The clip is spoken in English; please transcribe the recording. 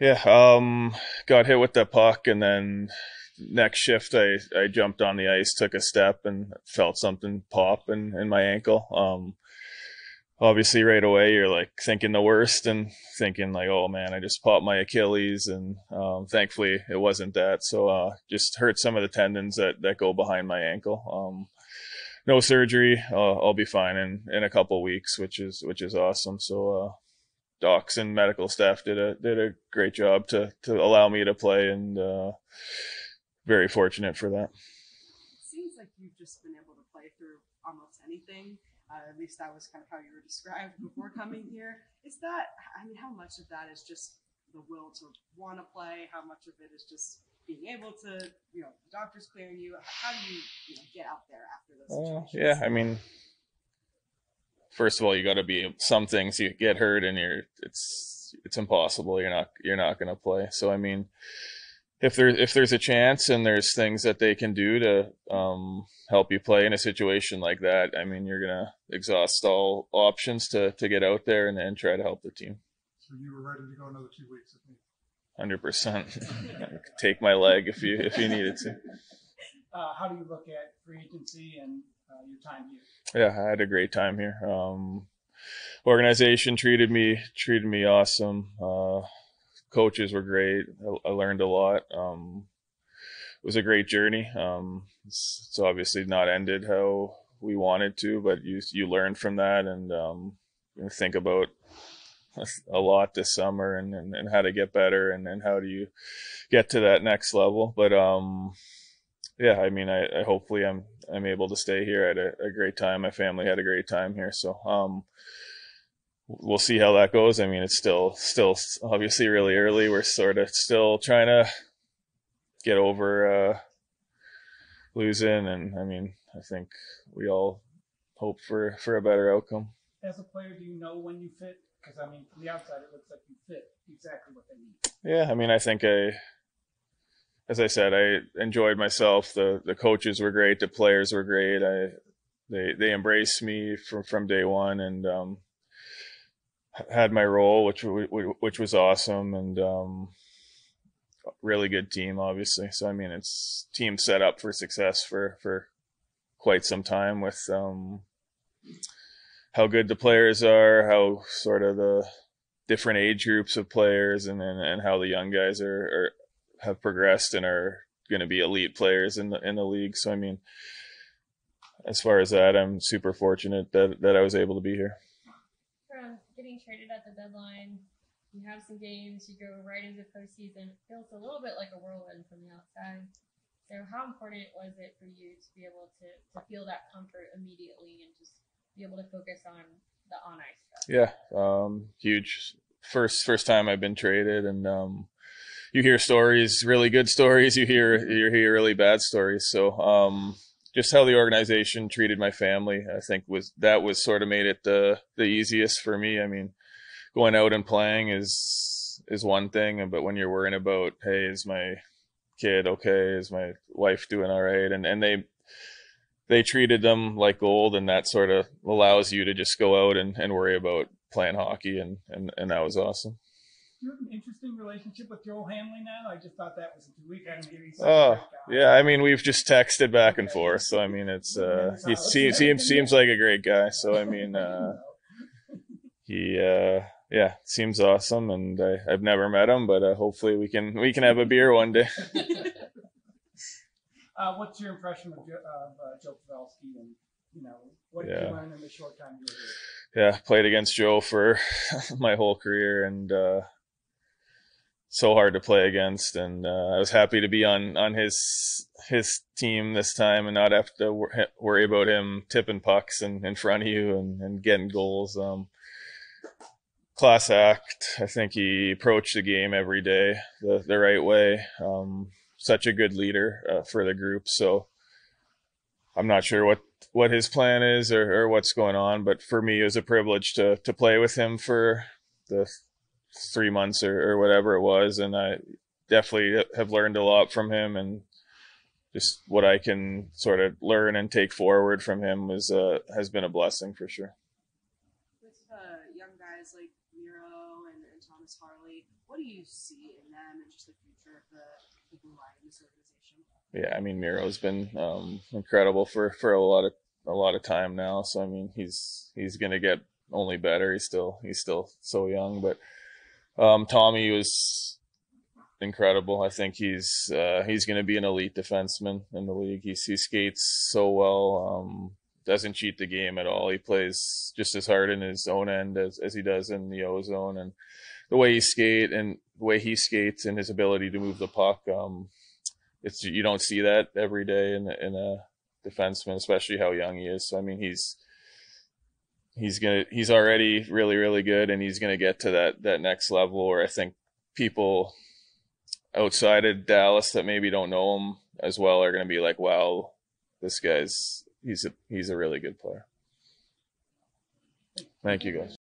Yeah, got hit with the puck, and then next shift I jumped on the ice, took a step, and felt something pop in my ankle. Obviously right away you're like thinking the worst and thinking like, oh man, I just popped my Achilles, and thankfully it wasn't that. So just hurt some of the tendons that go behind my ankle. No surgery. I'll be fine in a couple weeks, which is awesome. So docs and medical staff did a great job to allow me to play, and very fortunate for that. It seems like you've just been able to play through almost anything. At least that was kind of how you were described before coming here. Is that, I mean, how much of that is just the will to want to play? How much of it is just being able to, the doctors clearing you? How do you get out there after those Yeah, situations? I mean, first of all, you got to be some things you get hurt and it's impossible. You're not going to play. So I mean, if there's a chance and there's things that they can do to help you play in a situation like that, I mean, you're gonna exhaust all options to get out there and try to help the team. So you were ready to go another 2 weeks with me. 100%. Take my leg if you needed to. How do you look at free agency and your time here? Yeah, I had a great time here. Organization treated me awesome. Coaches were great. I learned a lot. It was a great journey. It's obviously not ended how we wanted to, but you learn from that, and you think about a lot this summer, and how to get better, and how do you get to that next level. But yeah, I mean, I hopefully I'm able to stay here. I had a great time. My family had a great time here, so we'll see how that goes. I mean, it's still obviously really early. We're sort of still trying to get over losing, and I mean, I think we all hope for a better outcome. As a player, do you know when you fit? Because I mean, from the outside, it looks like you fit exactly what they need. Yeah, I mean, I think as I said, I enjoyed myself. The coaches were great. The players were great. They embraced me from day one, and had my role, which was awesome, and really good team, obviously. So I mean, it's team set up for success for quite some time with how good the players are, how sort of the different age groups of players, and how the young guys are have progressed and are going to be elite players in the league. So I mean, as far as that, I'm super fortunate that I was able to be here. From getting traded at the deadline, you have some games, you go right into postseason. It feels a little bit like a whirlwind from the outside. So how important was it for you to be able to feel that comfort immediately and just be able to focus on the on ice stuff? Yeah, huge. First time I've been traded, and you hear stories, really good stories. You hear really bad stories. So just how the organization treated my family, I think was sort of made it the easiest for me. I mean, going out and playing is one thing, but when you're worrying about, hey, is my kid okay? Is my wife doing all right? And they treated them like gold, and that sort of allows you to just go out and worry about playing hockey, and that was awesome. You have an interesting relationship with Joel Hanley now. I just thought that was a 2 week. I didn't hear you say Oh, that. yeah, I mean, we've just texted back and forth, so I mean, it's he seems like a great guy. So I mean, he yeah, seems awesome, and I've never met him, but hopefully we can have a beer one day. What's your impression of Joe Pavelski, and what did Yeah. you learn in the short time you were here? Yeah, played against Joe for my whole career, and so hard to play against, and I was happy to be on his team this time and not have to worry about him tipping pucks in front of you and getting goals. Class act. I think he approached the game every day the right way. Such a good leader for the group. So I'm not sure what his plan is or what's going on, but for me, it was a privilege to play with him for the 3 months or whatever it was, and I definitely have learned a lot from him, and just what I can sort of learn and take forward from him has been a blessing for sure. With young guys like Miro and Thomas Harley, What do you see in them and just the future of the blue line in this organization? Yeah, I mean Miro's been incredible for a lot of time now. So I mean he's gonna get only better. He's still so young, but Tommy was incredible. I think he's going to be an elite defenseman in the league. He skates so well. Doesn't cheat the game at all. He plays just as hard in his own end as he does in the O zone. And the way he skates and his ability to move the puck, it's you don't see that every day in a defenseman, especially how young he is. So I mean he's already really really good, and he's gonna get to that next level where I think people outside of Dallas that maybe don't know him as well are going to be like, wow, this guy's he's a really good player. Thank you guys.